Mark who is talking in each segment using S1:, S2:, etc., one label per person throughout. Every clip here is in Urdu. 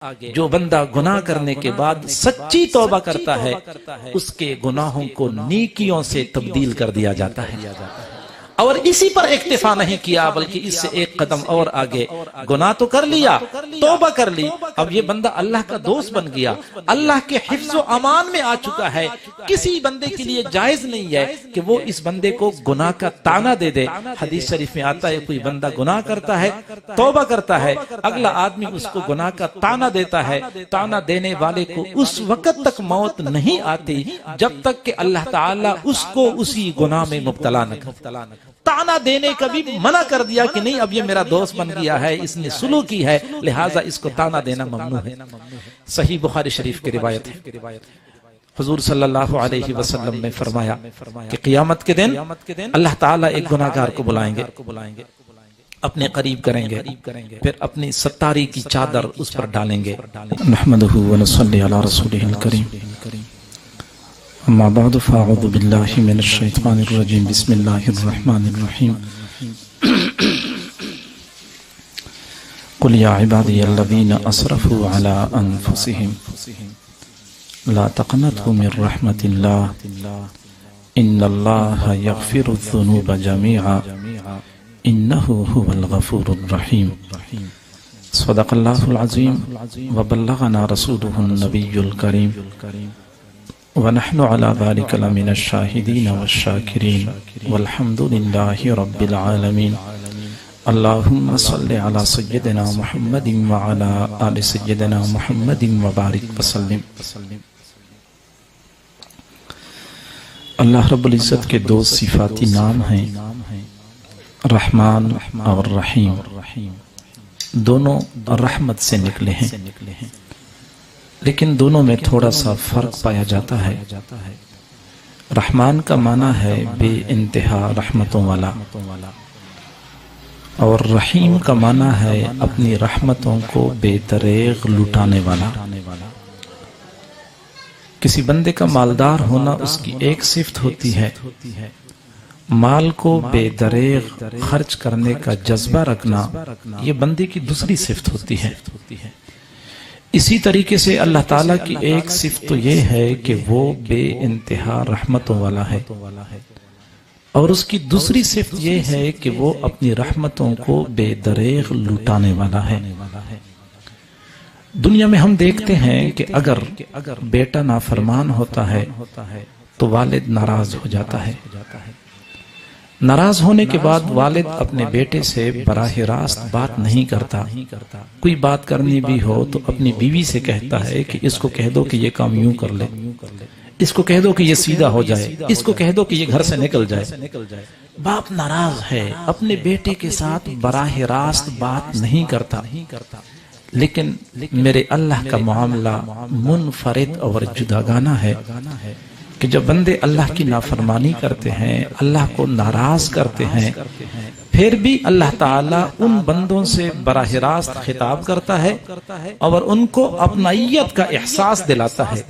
S1: جو بندہ گناہ کرنے کے بعد سچی توبہ کرتا ہے اس کے گناہوں کو نیکیوں سے تبدیل کر دیا جاتا ہے۔ اور اسی پر اکتفا نہیں کیا بلکہ اس سے ایک قدم اور آگے، گناہ تو کر لیا، توبہ کر لی، اب یہ بندہ اللہ کا دوست بن گیا، اللہ کے حفظ و امان میں آ چکا ہے۔ کسی بندے کے لیے جائز نہیں ہے کہ وہ اس بندے کو گناہ کا طعنہ دے دے۔ حدیث شریف میں آتا ہے کوئی بندہ گناہ کرتا ہے، توبہ کرتا ہے، اگلا آدمی اس کو گناہ کا طعنہ دیتا ہے، طعنہ دینے والے کو اس وقت تک موت نہیں آتی جب تک کہ اللہ تعالیٰ اس کو اسی گناہ میں مبتلا نہ کرے۔ طعنہ دینے کا بھی منع کر دیا کہ نہیں اب یہ میرا دوست بن گیا ہے، اس نے سلوک کی ہے، لہٰذا اس کو طعنہ دینا ممنوع ہے۔ صحیح بخاری شریف کی روایت ہے، حضور صلی اللہ علیہ وسلم نے فرمایا کہ قیامت کے دن اللہ تعالیٰ ایک گناہگار کو بلائیں گے، اپنے قریب کریں گے، پھر اپنی ستاری کی چادر اس پر ڈالیں گے۔
S2: نحمدہ ونصلی علی رسولہ الکریم، اما بعد فاعوذ باللہ من الشیطان الرجیم، بسم اللہ الرحمن الرحیم۔ قل یا عبادی الذین اسرفوا علی انفسہم لا تقنطوا من رحمت اللہ ان اللہ یغفر الذنوب جميعا انہ هو الغفور الرحیم۔ صدق اللہ العظیم وبلغنا رسولہ النبی الکریم ونحن على ذلك لمن الشاهدين والشاكرين والحمد لله رب العالمين۔ اللهم صل على سيدنا محمد وعلى آل سيدنا محمد وبارك وسلم۔ اللہ رب العزت کے دو صفاتی نام ہیں، رحمان اور رحیم، دونوں رحمت سے نکلے ہیں، لیکن دونوں میں تھوڑا سا فرق پایا جاتا ہے۔ رحمان کا معنی ہے بے انتہا رحمتوں والا، اور رحیم کا معنی ہے اپنی رحمتوں کو بے دریغ لٹانے والا۔ کسی بندے کا مالدار ہونا اس کی ایک صفت ہوتی ہے، مال کو بے دریغ خرچ کرنے کا جذبہ رکھنا یہ بندے کی دوسری صفت ہوتی ہے۔ اسی طریقے سے اللہ تعالیٰ کی ایک صفت تو یہ ہے کہ وہ بے انتہا رحمتوں والا ہے، اور اس کی دوسری صفت یہ ہے کہ وہ اپنی رحمتوں کو بے دریغ لٹانے والا ہے۔ دنیا میں ہم دیکھتے ہیں کہ اگر بیٹا نافرمان ہوتا ہے تو والد ناراض ہو جاتا ہے، ناراض ہونے کے بعد والد اپنے بیٹے سے براہ راست بات نہیں کرتا، کوئی بات کرنی بھی ہو تو اپنی بیوی سے کہتا ہے کہ اس کو کہہ دو کہ یہ کام یوں کر لے، اس کو کہہ دو کہ یہ سیدھا ہو جائے، اس کو کہہ دو کہ یہ گھر سے نکل جائے۔ باپ ناراض ہے، اپنے بیٹے کے ساتھ براہ راست بات نہیں کرتا، لیکن میرے اللہ کا معاملہ منفرد اور جداگانہ ہے کہ جب بندے اللہ کی نافرمانی کرتے ہیں، اللہ کو ناراض کرتے ہیں، پھر بھی اللہ تعالیٰ ان بندوں سے براہ راست خطاب کرتا ہے اور ان کو اپنائیت کا احساس دلاتا ہے۔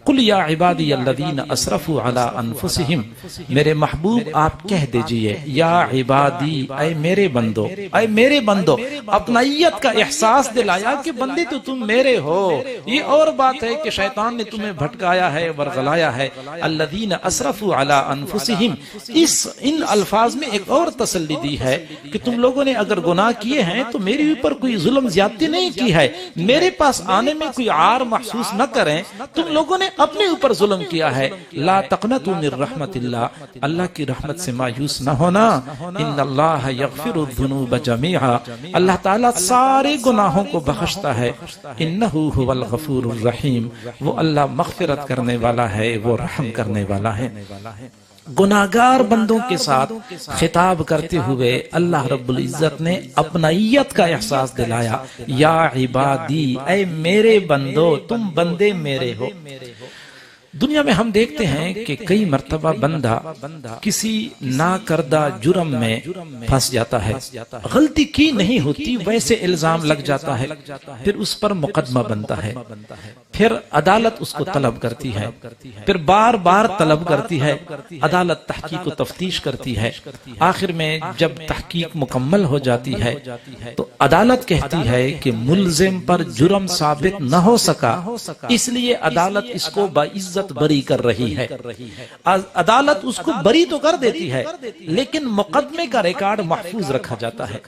S2: قل یا عبادی الذین اسرفوا علی انفسہم، میرے محبوب آپ کہہ دیجئے یا عبادی، اے میرے بندو، اے میرے بندو، اپنائیت کا احساس دلایا کہ بندے تو تم میرے ہو۔ یہ اور بات ہے کہ شیطان نے تمہیں بھٹکایا ہے، ورغلایا ہے۔ الذین اسرفوا علی انفسہم، ان الفاظ میں ایک اور تسلی دی ہے کہ تم لوگوں نے اگر گناہ کیے ہیں تو میرے اوپر کوئی ظلم زیادتی نہیں کی ہے، میرے پاس آنے میں کوئی عار محسوس نہ کریں، تم لوگوں نے اپنے اوپر ظلم کیا ہے۔ لا تقنطوا من رحمت اللہ، اللہ کی رحمت سے مایوس نہ ہونا۔ ان اللہ یغفر الذنوب جميعا، اللہ تعالیٰ سارے گناہوں کو بخشتا ہے۔ انہ هو الغفور الرحیم، وہ اللہ مغفرت کرنے والا ہے، وہ رحم کرنے والا ہے۔ گناہگار بندوں کے ساتھ خطاب کرتے ہوئے اللہ رب العزت نے اپنائیت کا احساس دلایا، یا عبادی، اے میرے بندو، تم بندے میرے ہو۔
S1: دنیا میں ہم دیکھتے ہیں کہ کئی مرتبہ بندہ کسی ناکردہ جرم میں پھنس جاتا ہے، غلطی کی نہیں ہوتی ویسے الزام لگ جاتا ہے، پھر اس پر مقدمہ بنتا ہے، پھر عدالت اس کو طلب کرتی ہے، پھر بار بار طلب کرتی ہے، عدالت تحقیق و تفتیش کرتی ہے، آخر میں جب تحقیق مکمل ہو جاتی ہے تو عدالت کہتی ہے کہ ملزم پر جرم ثابت نہ ہو سکا، اس لیے عدالت اس کو باعزت بری کر رہی ہے۔ عدالت اس کو بری تو کر دیتی ہے لیکن مقدمے کا ریکارڈ محفوظ رکھا جاتا ہے۔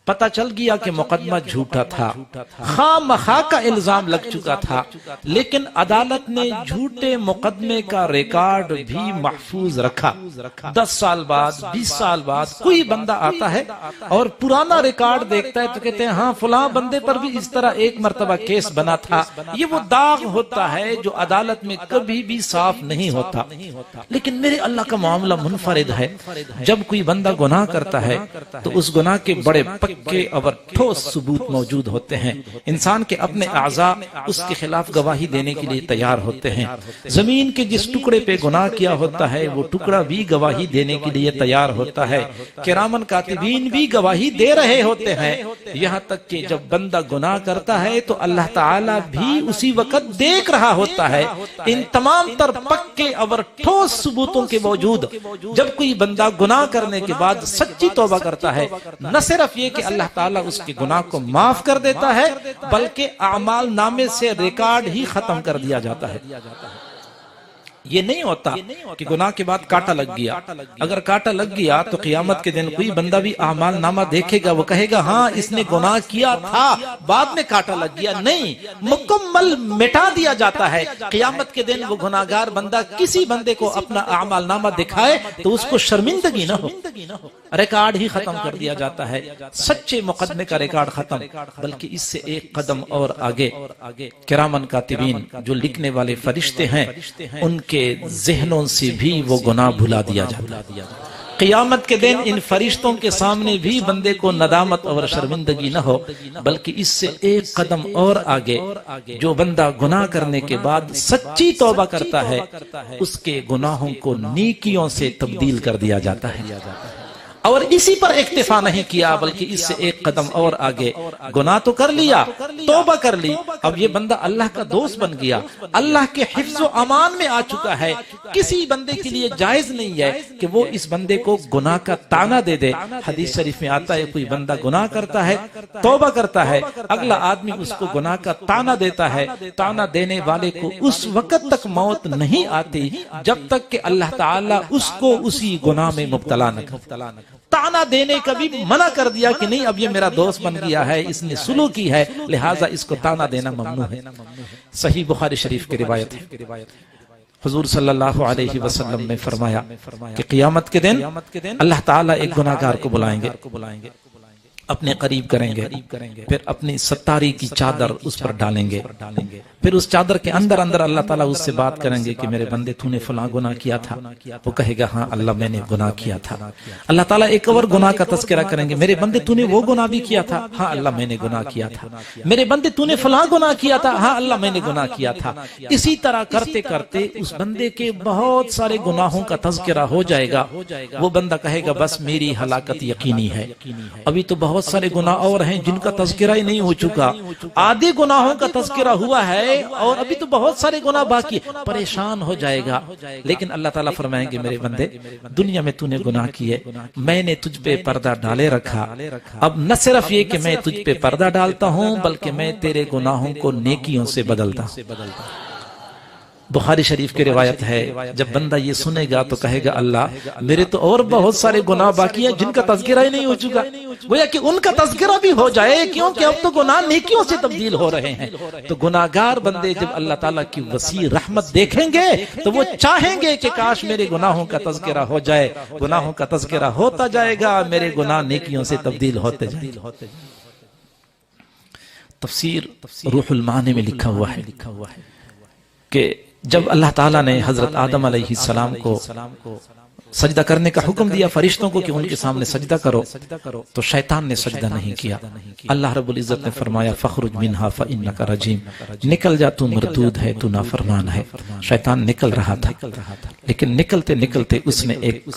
S1: پتہ چل گیا کہ مقدمہ جھوٹا تھا، خواہ مخواہ کا الزام لگ چکا تھا، لیکن عدالت نے جھوٹے مقدمے کا ریکارڈ بھی محفوظ رکھا۔ 10 سال بعد 20 سال بعد کوئی بندہ آتا ہے اور پرانا ریکارڈ دیکھتا ہے تو کہتے ہیں ہاں فلاں بندے پر بھی اس طرح ایک مرتبہ کیس بنا تھا۔ یہ وہ داغ ہوتا ہے جو عدالت میں کبھی بھی صاف نہیں ہوتا۔ لیکن میرے اللہ کا معاملہ منفرد ہے، جب کوئی بندہ گناہ کرتا ہے تو اس گناہ کے بڑے کے اور ٹھوس ثبوت موجود ہوتے ہیں، انسان کے اپنے اعضاء اس کے خلاف گواہی دینے کے لیے تیار ہوتے ہیں، زمین کے جس ٹکڑے پہ گناہ کیا ہوتا ہے وہ ٹکڑا بھی گواہی دینے کے لیے تیار ہوتا ہے، کرامن کاتبین بھی گواہی دے رہے ہوتے ہیں، یہاں تک کہ جب بندہ گناہ کرتا ہے تو اللہ تعالیٰ بھی اسی وقت دیکھ رہا ہوتا ہے۔ ان تمام تر پکے اور ٹھوس ثبوتوں کے باوجود جب کوئی بندہ گناہ کرنے کے بعد سچی توبہ کرتا ہے، نہ صرف یہ کہ اللہ تعالیٰ اس کے گناہ کو معاف کر دیتا ہے بلکہ اعمال نامے سے ریکارڈ ہی ختم کر دیا جاتا ہے۔ یہ نہیں ہوتا کہ گناہ کے بعد کاٹا لگ گیا، اگر کاٹا لگ گیا تو قیامت کے دن کوئی بندہ بھی اعمال نامہ دیکھے گا، وہ کہے گا ہاں اس نے گناہ کیا تھا بعد میں کاٹا لگ گیا، نہیں، مکمل مٹا دیا جاتا ہے۔ قیامت کے دن وہ گناہگار بندہ کسی بندے کو اپنا اعمال نامہ دکھائے تو اس کو شرمندگی نہ ہو، ریکارڈ ہی ختم کر دیا جاتا ہے، سچے مقدمے کا ریکارڈ ختم۔ بلکہ اس سے ایک قدم اور آگے کرامن کاتبین جو لکھنے والے فرشتے ہیں ان کے ذہنوں سے بھی وہ گناہ بھلا دیا جاتا ہے۔ قیامت کے دن ان فرشتوں کے سامنے بھی بندے کو ندامت اور شرمندگی نہ ہو، بلکہ اس سے ایک قدم اور آگے جو بندہ گناہ کرنے کے بعد سچی توبہ کرتا ہے اس کے گناہوں کو نیکیوں سے تبدیل کر دیا جاتا ہے۔ اور اسی پر اکتفا نہیں کیا بلکہ اس سے ایک قدم اور آگے، گناہ تو کر لیا، توبہ کر لی، اب یہ بندہ اللہ کا دوست بن گیا، اللہ کے حفظ و امان میں آ چکا ہے، کسی بندے کے لیے جائز نہیں ہے کہ وہ اس بندے کو گناہ کا تانا دے دے۔ حدیث شریف میں آتا ہے کوئی بندہ گناہ کرتا ہے، توبہ کرتا ہے، اگلا آدمی اس کو گناہ کا تانا دیتا ہے، تانا دینے والے کو اس وقت تک موت نہیں آتی جب تک کہ اللہ تعالیٰ اس کو اسی گناہ میں مبتلا نہ کرے۔ تانا دینے کا بھی منع کر دیا کہ نہیں اب یہ میرا دوست بن گیا ہے، اس نے سلوک کی ہے، لہٰذا اس کو تانا دینا ممنوع ہے۔ صحیح بخاری شریف کی روایت ہے، حضور صلی اللہ علیہ وسلم نے فرمایا کہ قیامت کے دن اللہ تعالیٰ ایک گناہگار کو بلائیں گے، اپنے قریب کریں گے، پھر اپنی ستاری کی چادر اس پر ڈالیں گے، پھر اس چادر کے اندر اللہ تعالیٰ اس سے بات کریں گے کہ میرے بندے تو نے فلاں گناہ کیا تھا، وہ کہے گا ہاں اللہ میں نے گناہ کیا تھا۔ اللہ تعالیٰ ایک اور گناہ کا تذکرہ کریں گے، میرے بندے تو نے وہ گناہ بھی کیا تھا، ہاں اللہ میں نے گناہ کیا تھا۔ میرے بندے تو نے فلاں گناہ کیا تھا، ہاں اللہ میں نے گناہ کیا تھا۔ اسی طرح کرتے کرتے اس بندے کے بہت سارے گناہوں کا تذکرہ ہو جائے گا، وہ بندہ کہے گا بس میری ہلاکت یقینی ہے۔ ابھی تو بہت سارے گناہ اور ہیں جن کا تذکرہ ہی نہیں ہو چکا، آدھے گناہوں کا تذکرہ ہوا ہے اور ابھی تو بہت سارے گناہ باقی، پریشان ہو جائے گا۔ لیکن اللہ تعالیٰ فرمائیں گے میرے بندے دنیا میں تو نے گناہ کیے، میں نے تجھ پہ پردہ ڈالے رکھا، اب نہ صرف یہ کہ میں تجھ پہ پردہ ڈالتا ہوں بلکہ میں تیرے گناہوں کو نیکیوں سے بدلتا ہوں۔ بخاری شریف کی روایت ہے جب بندہ یہ سنے گا تو کہے گا اللہ میرے تو اور بہت سارے گناہ باقی ہیں جن کا تذکرہ ہی نہیں ہو چکا، گویا کہ ان کا تذکرہ بھی ہو جائے کیونکہ اب تو گناہ نیکیوں سے تبدیل ہو رہے ہیں۔ تو گناہگار بندے جب اللہ تعالیٰ کی وسیع رحمت دیکھیں گے تو وہ چاہیں گے کہ کاش میرے گناہوں کا تذکرہ ہو جائے، گناہوں کا تذکرہ ہوتا جائے گا، میرے گناہ نیکیوں سے تبدیل ہوتے جائیں گے۔ تفسیر روح المعانی میں لکھا ہوا ہے کہ جب اللہ تعالیٰ نے حضرت آدم علیہ السلام کو سجدہ کرنے کا حکم دیا فرشتوں کو کہ ان کے سامنے سجدہ کرو، تو شیطان نے سجدہ نہیں کیا۔ اللہ رب العزت نے فرمایا فخرج منہا فإنک رجیم، نکل جا تو مردود ہے، تو نافرمان ہے۔ شیطان نکل رہا تھا، لیکن نکلتے نکلتے اس نے ایک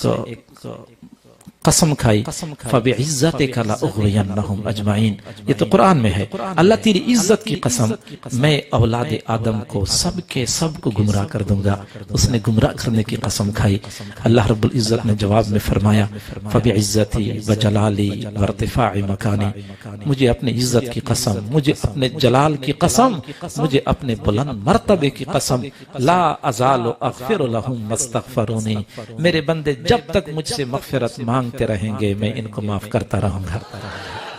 S1: قسم کھائی، فَبِعِزَّتِكَ لَأُغْوِيَنَّهُمْ أَجْمَعِينَ۔ یہ تو قرآن میں ہے، اللہ تیری عزت کی قسم، میں اولاد آدم کو سب کے سب کو گمراہ کر دوں گا۔ اس نے گمراہ کرنے کی قسم کھائی۔ اللہ رب العزت نے جواب میں فرمایا فَبِعِزَّتِي وَجَلَالِي وَارْتِفَاعِ مَكَانِي، مجھے اپنے عزت کی قسم، مجھے اپنے جلال کی قسم، مجھے اپنے بلند مرتبے کی قسم، لا ازال اغفر لهم ما استغفرونی، میرے بندے جب تک مجھ سے مغفرت مانگتے رہیں گے میں ان کو معاف کرتا رہوں گا۔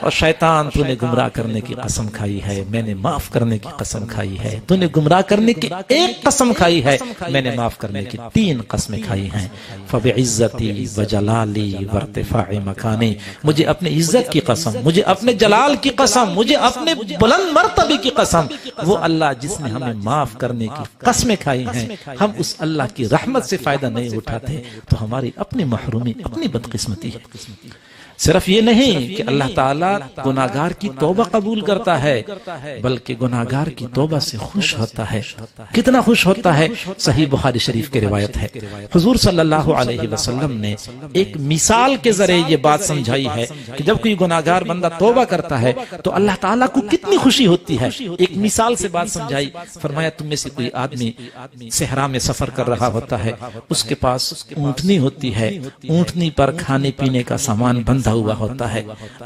S1: اور شیطان تو نے گمراہ کرنے کی قسم کھائی ہے، میں نے معاف کرنے کی قسم کھائی ہے۔ تو نے گمراہ کرنے کی ایک قسم کھائی ہے، میں نے معاف کرنے کی 3 قسمیں کھائی ہیں۔ فبعزتی وجلالی وارتفاع مکانی، مجھے اپنے عزت کی قسم، مجھے اپنے جلال کی قسم، مجھے اپنے بلند مرتبے کی قسم، وہ اللہ جس نے ہمیں معاف کرنے کی قسمیں کھائی ہیں، ہم اس اللہ کی رحمت سے فائدہ نہیں اٹھاتے تو ہماری اپنی محرومی، اپنی بدقسمتی ہے۔ صرف یہ نہیں کہ اللہ تعالیٰ گناہگار کی توبہ قبول کرتا ہے، بلکہ گناہگار کی توبہ سے خوش ہوتا ہے۔ کتنا خوش ہوتا ہے؟ صحیح بخاری شریف کی روایت ہے، حضور صلی اللہ علیہ وسلم نے ایک مثال کے ذریعے یہ بات سمجھائی ہے کہ جب کوئی گناہگار بندہ توبہ کرتا ہے تو اللہ تعالیٰ کو کتنی خوشی ہوتی ہے۔ ایک مثال سے بات سمجھائی، فرمایا تم میں سے کوئی آدمی صحرا میں سفر کر رہا ہوتا ہے، اس کے پاس اونٹنی ہوتی ہے، اونٹنی پر کھانے پینے کا سامان بندھا ہوا ہوتا ہے،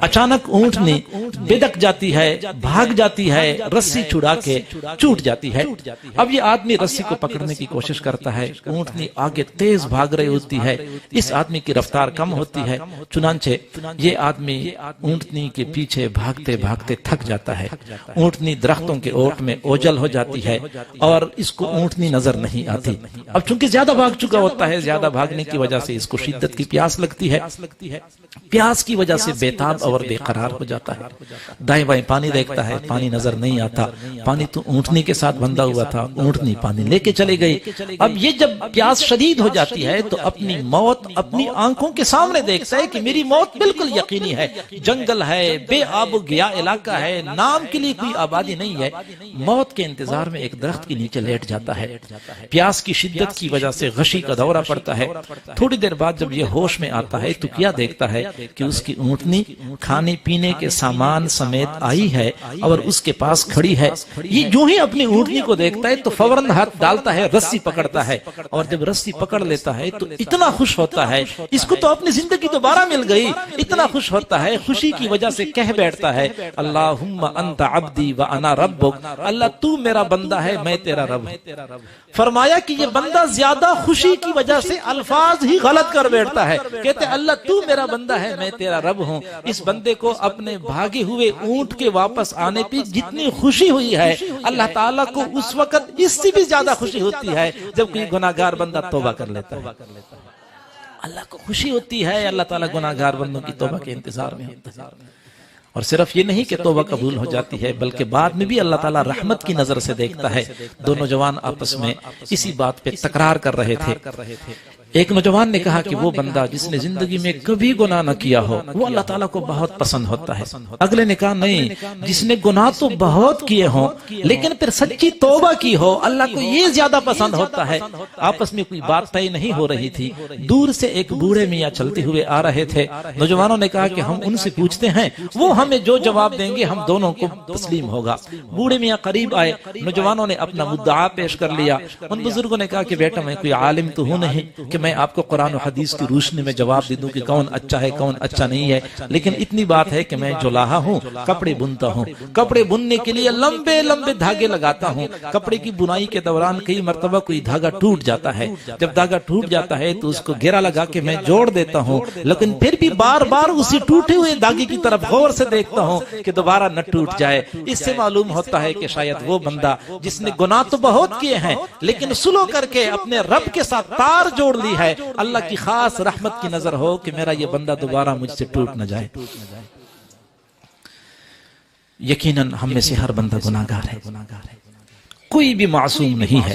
S1: اچانک اونٹنی بدک جاتی ہے، بھاگ جاتی ہے، رسی چھڑا کے چھوٹ جاتی ہے۔ اب یہ آدمی رسی کو پکڑنے کی کوشش کرتا ہے، اونٹنی آگے تیز بھاگ رہی ہوتی ہے، اس آدمی کی رفتار کم ہوتی ہے، چنانچہ یہ آدمی اونٹنی کے پیچھے بھاگتے بھاگتے تھک جاتا ہے۔ اونٹنی درختوں کے اوٹ میں اوجل ہو جاتی ہے اور اس کو اونٹنی نظر نہیں آتی۔ اب چونکہ زیادہ بھاگ چکا ہوتا ہے، زیادہ بھاگنے کی وجہ سے اس کو شدت کی پیاس لگتی ہے، پیاس کی وجہ سے بے تاب اور بے قرار ہو جاتا ہے، دائیں بائیں پانی دیکھتا ہے، پانی نظر نہیں آتا، پانی تو اونٹنی کے ساتھ بندھا ہوا تھا، اونٹنی پانی لے کے چلی گئی۔ اب یہ جب پیاس شدید ہو جاتی ہے تو اپنی موت اپنی آنکھوں کے سامنے دیکھتا ہے کہ میری موت بالکل یقینی ہے، جنگل ہے، بے آب و گیا علاقہ ہے، نام کے لیے کوئی آبادی نہیں ہے، موت کے انتظار میں ایک درخت کے نیچے لیٹ جاتا ہے۔ پیاس کی شدت کی وجہ سے غشی کا دورہ پڑتا ہے، تھوڑی دیر بعد جب یہ ہوش میں آتا ہے تو کیا دیکھتا ہے کہ اس کی اونٹنی کھانے پینے کے سامان سمیت آئی ہے اور اس کے پاس کھڑی ہے۔ یہ جو ہی اپنی اونٹنی کو دیکھتا ہے تو فوراً ہاتھ ڈالتا ہے، رسی پکڑتا ہے، اور جب رسی پکڑ لیتا ہے تو اتنا خوش ہوتا ہے، اس کو تو اپنی زندگی دوبارہ مل گئی، اتنا خوش ہوتا ہے، خوشی کی وجہ سے کہہ بیٹھتا ہے اللہم انت عبدی وانا ربک، اللہ تو میرا بندہ ہے میں تیرا رب ہوں۔ فرمایا کہ یہ بندہ زیادہ خوشی کی وجہ سے الفاظ ہی غلط کر بیٹھتا ہے، کہتے اللہ تو میرا بندہ ہے میں تیرا رب ہوں۔ اس بندے کو اپنے بھاگے ہوئے اونٹ کے واپس آنے پہ جتنی خوشی ہوئی ہے، اللہ تعالیٰ کو اس وقت اس سے بھی زیادہ خوشی ہوتی ہے جب کوئی گناہگار بندہ توبہ کر لیتا ہے۔ اللہ کو خوشی ہوتی ہے، اللہ تعالیٰ گناہگار بندوں کی توبہ کے انتظار میں ہوتا ہے۔ اور صرف یہ نہیں کہ توبہ قبول ہو جاتی ہے بلکہ بعد میں بھی اللہ تعالیٰ رحمت کی نظر سے دیکھتا ہے۔ دو نوجوان آپس میں اسی بات پہ تکرار کر رہے تھے۔ ایک نوجوان نے کہا کہ وہ بندہ جس نے زندگی میں کبھی گناہ نہ کیا ہو وہ اللہ تعالیٰ کو بہت پسند ہوتا ہے۔ اگلے نے کہا نہیں، جس نے گناہ تو بہت کیے ہوں لیکن پھر سچی توبہ کی ہو اللہ کو یہ زیادہ پسند ہوتا ہے۔ آپس میں کوئی بات طے نہیں ہو رہی تھی، دور سے ایک بوڑھے میاں چلتے ہوئے آ رہے تھے۔ نوجوانوں نے کہا کہ ہم ان سے پوچھتے ہیں، وہ ہمیں جو جواب دیں گے ہم دونوں کو تسلیم ہوگا۔ بوڑھے میاں قریب آئے، نوجوانوں نے اپنا مدعا پیش کر لیا۔ ان بزرگوں نے کہا کہ بیٹا میں کوئی عالم تو ہوں نہیں کہ میں آپ کو قرآن و حدیث کی روشنی میں جواب دے دوں کہ کون اچھا ہے کون اچھا نہیں ہے، لیکن اتنی بات ہے کہ میں جولاہا ہوں، کپڑے بنتا ہوں، کپڑے بننے کے لیے لمبے لمبے دھاگے لگاتا ہوں۔ کپڑے کی بنائی کے دوران کئی مرتبہ کوئی دھاگا ٹوٹ جاتا ہے، جب دھاگا ٹوٹ جاتا ہے تو اس کو گھیرا لگا کے میں جوڑ دیتا ہوں، لیکن پھر بھی بار بار اسی ٹوٹے ہوئے دھاگے کی طرف غور سے دیکھتا ہوں کہ دوبارہ نہ ٹوٹ جائے۔ اس سے معلوم ہوتا ہے کہ شاید وہ بندہ جس نے گناہ تو بہت کیے ہیں لیکن سلو کر کے اپنے رب کے ساتھ تار جوڑ لی ہے، اللہ کی خاص رحمت کی نظر ہو کہ میرا یہ بندہ دوبارہ مجھ سے ٹوٹ نہ جائے۔ یقیناً ہم میں سے ہر بندہ گناہگار ہے، کوئی بھی معصوم نہیں ہے،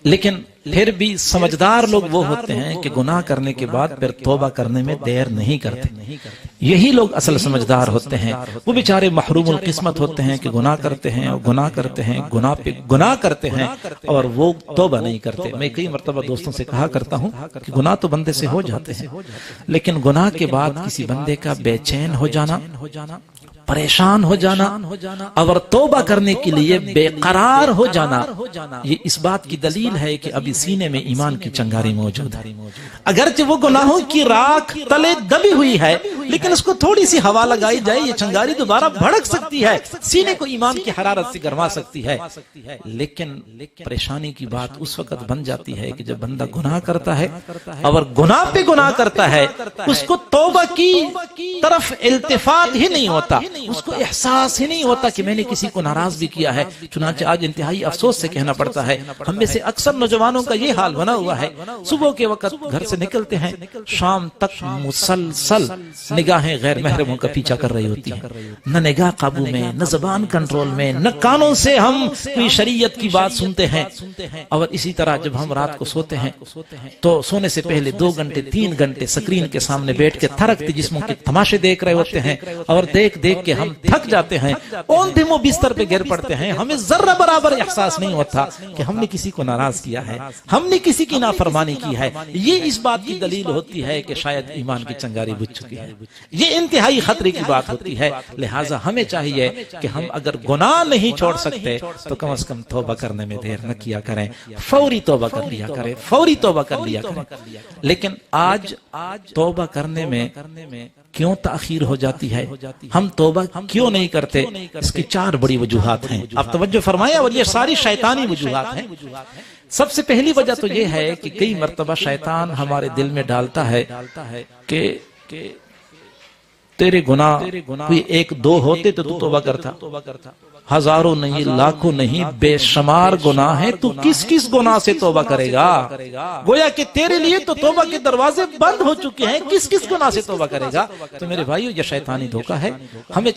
S1: لیکن پھر بھی سمجھدار لوگ وہ ہوتے ہیں کہ گناہ کرنے کے بعد پھر توبہ کرنے میں دیر نہیں کرتے. یہی لوگ اصل سمجھدار ہوتے ہیں. وہ بیچارے محروم القسمت ہوتے ہیں کہ گناہ کرتے ہیں اور گناہ کرتے ہیں، گناہ پہ گناہ کرتے ہیں اور وہ توبہ نہیں کرتے. میں کئی مرتبہ دوستوں سے کہا کرتا ہوں کہ گناہ تو بندے سے ہو جاتے ہیں، لیکن گناہ کے بعد کسی بندے کا بے چین ہو جانا، پریشان ہو جانا اور توبہ کرنے کے لیے بے قرار ہو جانا، یہ اس بات کی دلیل ہے کہ ابھی سینے میں ایمان کی چنگاری موجود ہے. اگرچہ وہ گناہوں کی راکھ تلے دبی ہوئی ہے، لیکن اس کو تھوڑی سی ہوا لگائی جائے، یہ چنگاری دوبارہ بھڑک سکتی ہے، سینے کو ایمان کی حرارت سے گرما سکتی ہے. لیکن پریشانی کی بات اس وقت بن جاتی ہے کہ جب بندہ گناہ کرتا ہے اور گناہ پہ گناہ کرتا ہے، اس کو توبہ کی طرف التفات ہی نہیں ہوتا، اس کو احساس ہی نہیں ہوتا کہ میں نے کسی کو ناراض بھی کیا ہے. چنانچہ آج انتہائی افسوس سے کہنا پڑتا ہے، ہم میں سے اکثر نوجوانوں کا یہ حال بنا ہوا ہے، صبح کے وقت گھر سے نکلتے ہیں، شام تک مسلسل نگاہیں غیر محرموں کا پیچھا کر رہی ہوتی ہیں، نہ نگاہ قابو میں، نہ زبان کنٹرول میں، نہ کانوں سے ہم کوئی شریعت کی بات سنتے ہیں. اور اسی طرح جب ہم رات کو سوتے ہیں تو سونے سے پہلے 2 گھنٹے 3 گھنٹے سکرین کے سامنے بیٹھ کے تھرکتے جسموں کے تماشے دیکھ رہے ہوتے ہیں، اور دیکھ دیکھ کے ہم تھک جاتے ہیں، اوندھے منہ بستر پہ گر پڑتے ہیں. ہمیں ذرہ برابر احساس نہیں ہوتا کہ ہم نے کسی کو ناراض کیا ہے، ہم نے کسی کی نافرمانی کی ہے. یہ اس بات کی دلیل ہوتی ہے کہ شاید ایمان کی چنگاری بجھ چکی ہے. یہ انتہائی خطرے کی بات ہوتی ہے. لہٰذا ہمیں چاہیے کہ ہم اگر گناہ نہیں چھوڑ سکتے تو کم از کم توبہ کرنے میں دیر نہ کیا کریں، فوری توبہ کر لیا کریں، فوری توبہ کر لیا کریں. لیکن آج توبہ کرنے میں کیوں تاخیر ہو جاتی ہے، ہم توبہ کیوں نہیں کرتے؟ اس کی 4 بڑی وجوہات ہیں. آپ توجہ فرمائیں، اور یہ ساری شیطانی وجوہات ہیں. سب سے پہلی وجہ تو یہ ہے کہ کئی مرتبہ شیطان ہمارے دل میں ڈالتا ہے کہ تیرے گناہ کوئی 1-2 ہوتے تو توبہ کرتا، ہزاروں نہیں، لاکھوں نہیں، بے شمار گناہ ہیں، تو کس کس گناہ سے توبہ کرے گا؟ گویا کہ تیرے لیے تو توبہ کے دروازے بند ہو چکے ہیں، کس کس گناہ سے توبہ کرے گا؟ تو میرے بھائیو، یہ شیطانی دھوکہ ہے. ہمیں